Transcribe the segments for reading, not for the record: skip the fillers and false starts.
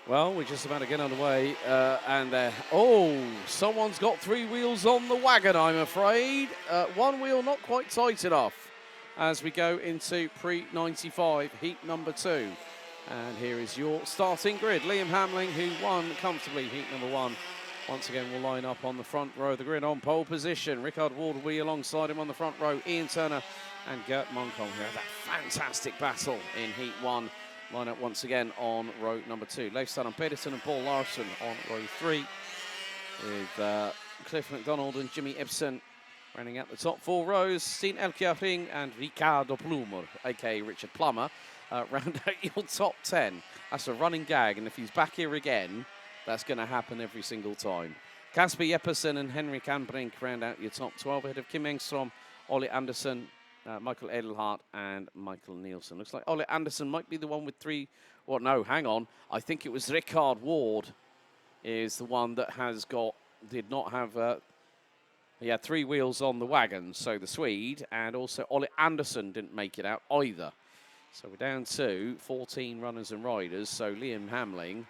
Well, we're just about to get underway, someone's got three wheels on the wagon, I'm afraid. One wheel not quite tight enough as we go into pre-95, heat number 2. And here is your starting grid. Liam Hamling, who won comfortably heat number 1, once again will line up on the front row of the grid on pole position. Rickard Ward will be alongside him on the front row. Ian Turner and Gert Moncombe, who had that fantastic battle in heat 1. Line up once again on row number 2. Leif Stanham Pedersen and Paul Larsson on row 3, with Cliff McDonald and Jimmy Ibsen running out the top 4 rows. Steen Elkjering and Ricardo Plumer, aka Richard Plummer, round out your top 10. That's a running gag, and if he's back here again, that's going to happen every single time. Kasper Jeppesen and Henrik Anbrink round out your top 12 ahead of Kim Engstrom, Ollie Anderson, Michael Edelhart and Michael Nielsen. Looks like Ole Anderson might be the one with 3. Well, no, hang on. I think it was Rickard Ward is the one that did not have, he had 3 wheels on the wagon. So the Swede, and also Ole Anderson didn't make it out either. So we're down to 14 runners and riders. So Liam Hamling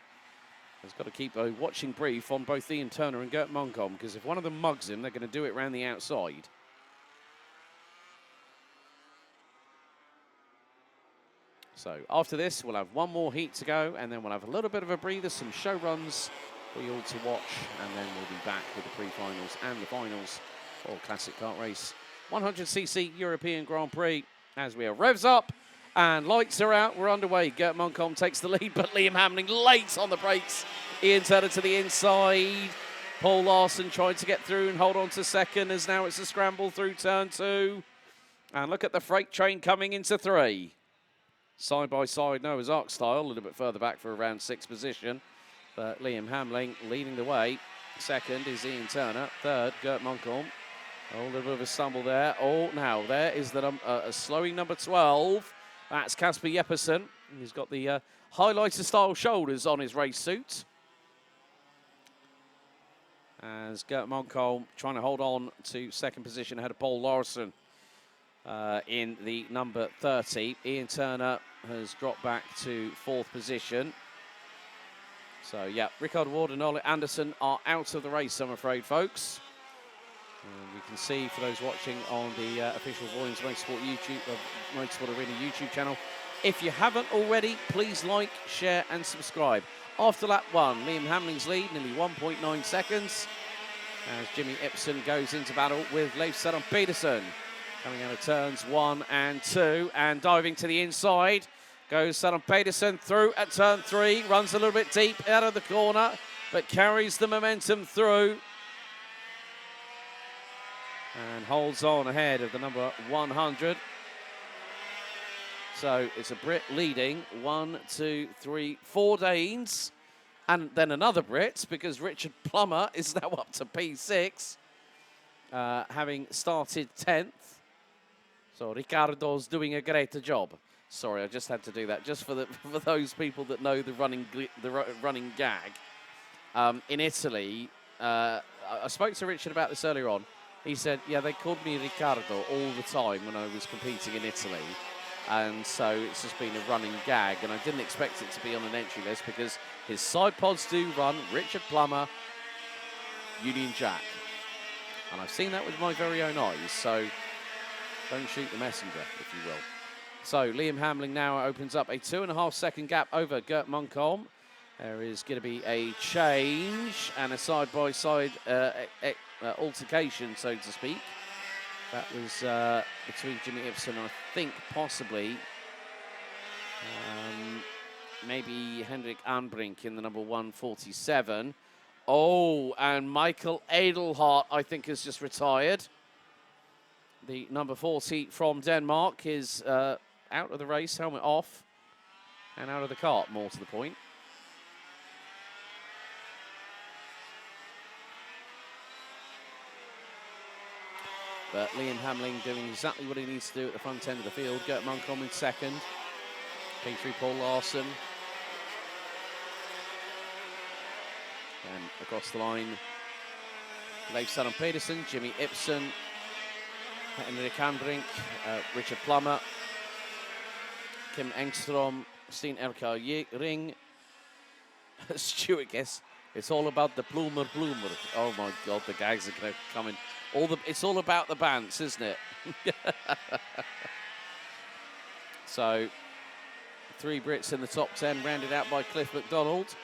has got to keep a watching brief on both Ian Turner and Gert Moncombe, because if one of them mugs him, they're going to do it around the outside. So after this, we'll have one more heat to go, and then we'll have a little bit of a breather, some show runs for you all to watch, and then we'll be back with the pre-finals and the finals for Classic Kart Race 100cc European Grand Prix. As we are revs up and lights are out, we're underway. Gert Moncombe takes the lead, but Liam Hamling late on the brakes. Ian Turner to the inside. Paul Larsson tried to get through and hold on to second, as now it's a scramble through turn 2. And look at the freight train coming into 3. Side by side, Noah's Ark style, a little bit further back for around 6th position. But Liam Hamling leading the way. Second is Ian Turner. Third, Gert Moncombe. Oh, a little bit of a stumble there. Oh, now there is a slowing number 12. That's Kasper Jeppesen. He's got the highlighter style shoulders on his race suit. As Gert Moncombe trying to hold on to second position ahead of Paul Larsson. In the number 30. Ian Turner has dropped back to 4th position. So, yeah, Rickard Ward and Ole Anderson are out of the race, I'm afraid, folks. And you can see, for those watching on the official Vojens Motorsport Arena YouTube channel, if you haven't already, please like, share and subscribe. After lap 1, Liam Hamling's lead, nearly 1.9 seconds, as Jimmy Ibsen goes into battle with Leif Stanham Pedersen. Coming out of turns 1 and 2, and diving to the inside goes Stanham Pedersen through at turn 3, runs a little bit deep out of the corner, but carries the momentum through and holds on ahead of the number 100. So it's a Brit leading 1, 2, 3, 4 Danes, and then another Brit, because Richard Plummer is now up to P6, having started 10th. So Ricardo's doing a great job. Sorry, I just had to do that, just for those people that know the running gag. In Italy, I spoke to Richard about this earlier on. He said, yeah, they called me Ricardo all the time when I was competing in Italy. And so it's just been a running gag, and I didn't expect it to be on an entry list, because his side pods do run Richard Plummer, Union Jack. And I've seen that with my very own eyes, so don't shoot the messenger, if you will. So Liam Hamling now opens up a 2.5 second gap over Gert Moncombe. There is going to be a change and a side-by-side altercation, so to speak. That was between Jimmy Ibsen and I think possibly maybe Henrik Anbrink in the number 147. Oh, and Michael Edelhart, I think, has just retired. The number 40 from Denmark is out of the race, helmet off, and out of the kart, more to the point. But Liam Hamling doing exactly what he needs to do at the front end of the field. Gert Moncombe in second. P3 Paul Larsson. And across the line, Leif Stanham Pedersen, Jimmy Ibsen, Henrik Anbrink, Richard Plummer, Kim Engstrom, Steen Elkjering, Stuart guess it's all about the bloomer. Oh my God, the gags are going to come in. It's all about the Bants, isn't it? So 3 Brits in the top 10, rounded out by Cliff McDonald,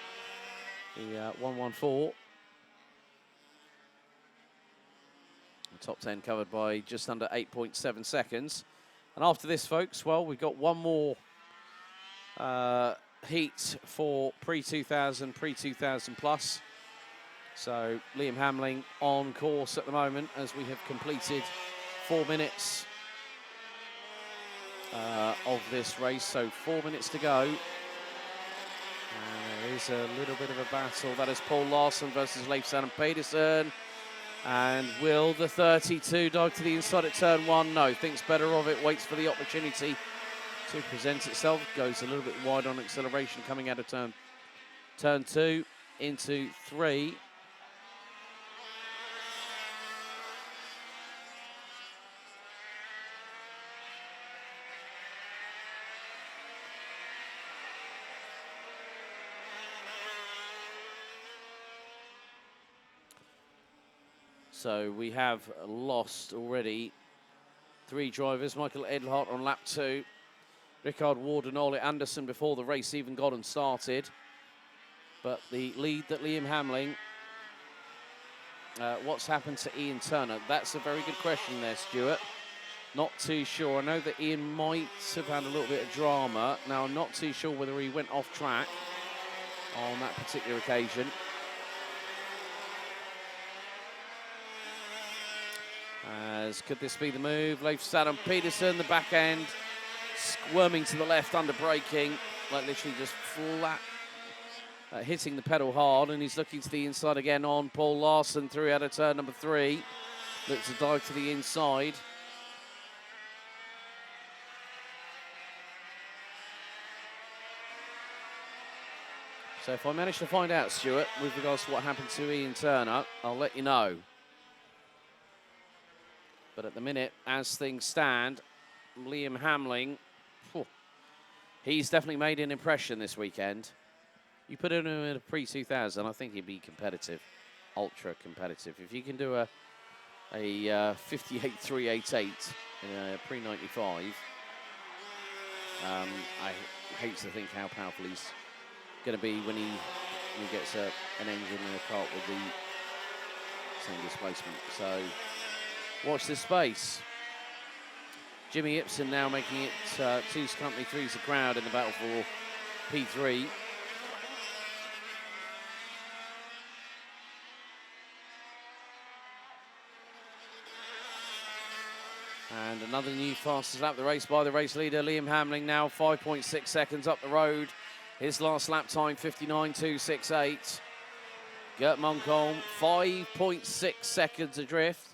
the 114. The top 10 covered by just under 8.7 seconds. And after this, folks, well, we've got one more heat for pre-2000, pre-2000 plus. So Liam Hamling on course at the moment as we have completed 4 minutes of this race. So 4 minutes to go. And there is a little bit of a battle. That is Paul Larson versus Leif Sanne Pedersen. And will the 32 dive to the inside at turn 1? No, thinks better of it, waits for the opportunity to present itself. Goes a little bit wide on acceleration coming out of turn 2 into 3. So we have lost already 3 drivers. Michael Edelhart on lap 2. Rickard Ward and Ole Anderson before the race even got and started. But the lead that Liam Hamling, what's happened to Ian Turner? That's a very good question there, Stuart. Not too sure. I know that Ian might have had a little bit of drama. Now, I'm not too sure whether he went off track on that particular occasion. As could this be the move? Leif Sanne Pedersen, the back end, squirming to the left under braking, like literally just flat, hitting the pedal hard, and he's looking to the inside again on Paul Larson through out of turn number 3. Looks to dive to the inside. So if I manage to find out, Stuart, with regards to what happened to Ian Turner, I'll let you know. But at the minute, as things stand, Liam Hamling, he's definitely made an impression this weekend. You put him in a pre-2000, I think he'd be competitive, ultra competitive. If you can do a 58.388 in a pre-95, I hate to think how powerful he's going to be when he gets an engine in a cart with the same displacement. So watch this space. Jimmy Ibsen now making it 2's company, 3's the crowd in the battle for P3. And another new fastest lap of the race by the race leader, Liam Hamling, now 5.6 seconds up the road. His last lap time, 59.268. Gert Munkholm, 5.6 seconds adrift.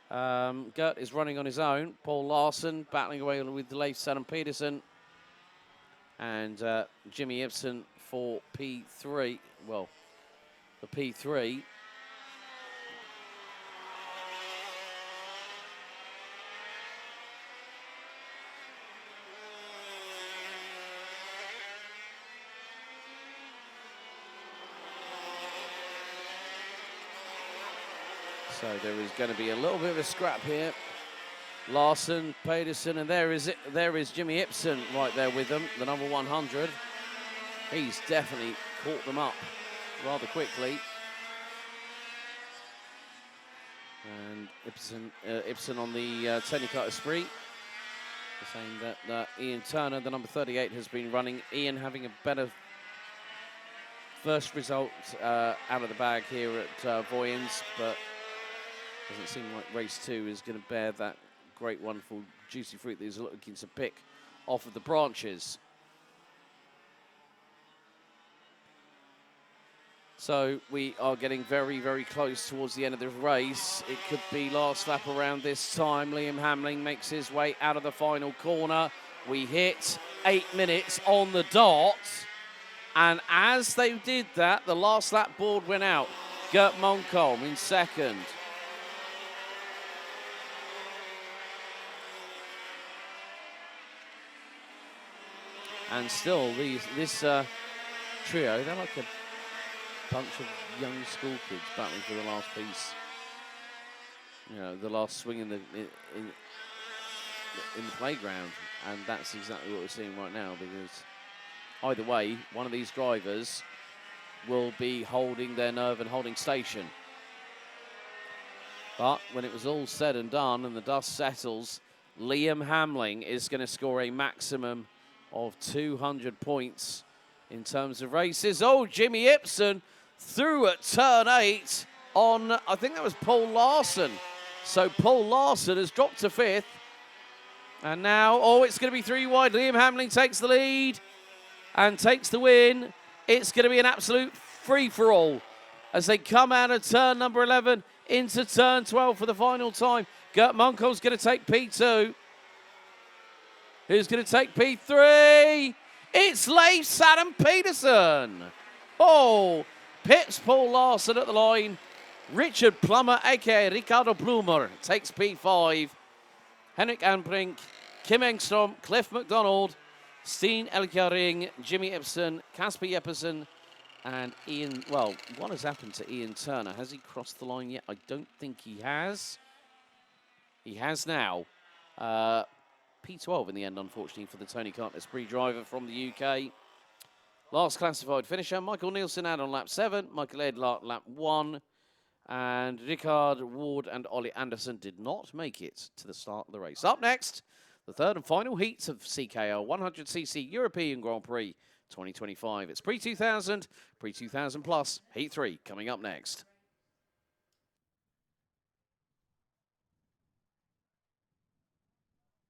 Gert is running on his own. Paul Larson battling away with Leif Sanne Pedersen. And Jimmy Ibsen for P3. Well, for P3. So there is going to be a little bit of a scrap here. Larson, Pedersen, and there is it. There is Jimmy Ibsen right there with them, the number 100. He's definitely caught them up rather quickly. And Ibsen on the Technical Esprit. Saying that Ian Turner, the number 38, has been running. Ian having a better first result out of the bag here at Vojens, but doesn't seem like race 2 is going to bear that great, wonderful, juicy fruit that he's looking to pick off of the branches. So we are getting very, very close towards the end of the race. It could be last lap around this time. Liam Hamling makes his way out of the final corner. We hit 8 minutes on the dot. And as they did that, the last lap board went out. Gert Munkholm in second. And still, this trio, they're like bunch of young school kids battling for the last piece. You know, the last swing in the playground, and that's exactly what we're seeing right now. Because either way, one of these drivers will be holding their nerve and holding station. But when it was all said and done and the dust settles, Liam Hamling is going to score a maximum of 200 points in terms of races. Oh, Jimmy Ibsen through at turn 8 on, I think that was Paul Larson. So Paul Larson has dropped to 5th. And now, oh, it's going to be 3 wide. Liam Hamling takes the lead and takes the win. It's going to be an absolute free-for-all as they come out of turn number 11 into turn 12 for the final time. Gert Munkel's going to take P2. Who's going to take P3? It's Leif Saddam Peterson. Oh, Pips Paul Larson at the line. Richard Plummer, a.k.a. Ricardo Blumer, takes P5. Henrik Anbrink, Kim Engstrom, Cliff McDonald, Steen Elkjaring, Jimmy Ibsen, Casper Jeppesen, and Ian. Well, what has happened to Ian Turner? Has he crossed the line yet? I don't think he has. He has now. P12 in the end, unfortunately, for the Tony Kart Esprit driver from the UK. Last classified finisher, Michael Nielsen out on lap 7, Michael Edlart lap 1, and Rickard Ward and Ollie Anderson did not make it to the start of the race. Up next, the third and final heats of CKL 100cc European Grand Prix 2025. It's pre-2000, pre-2000 plus, Heat 3 coming up next.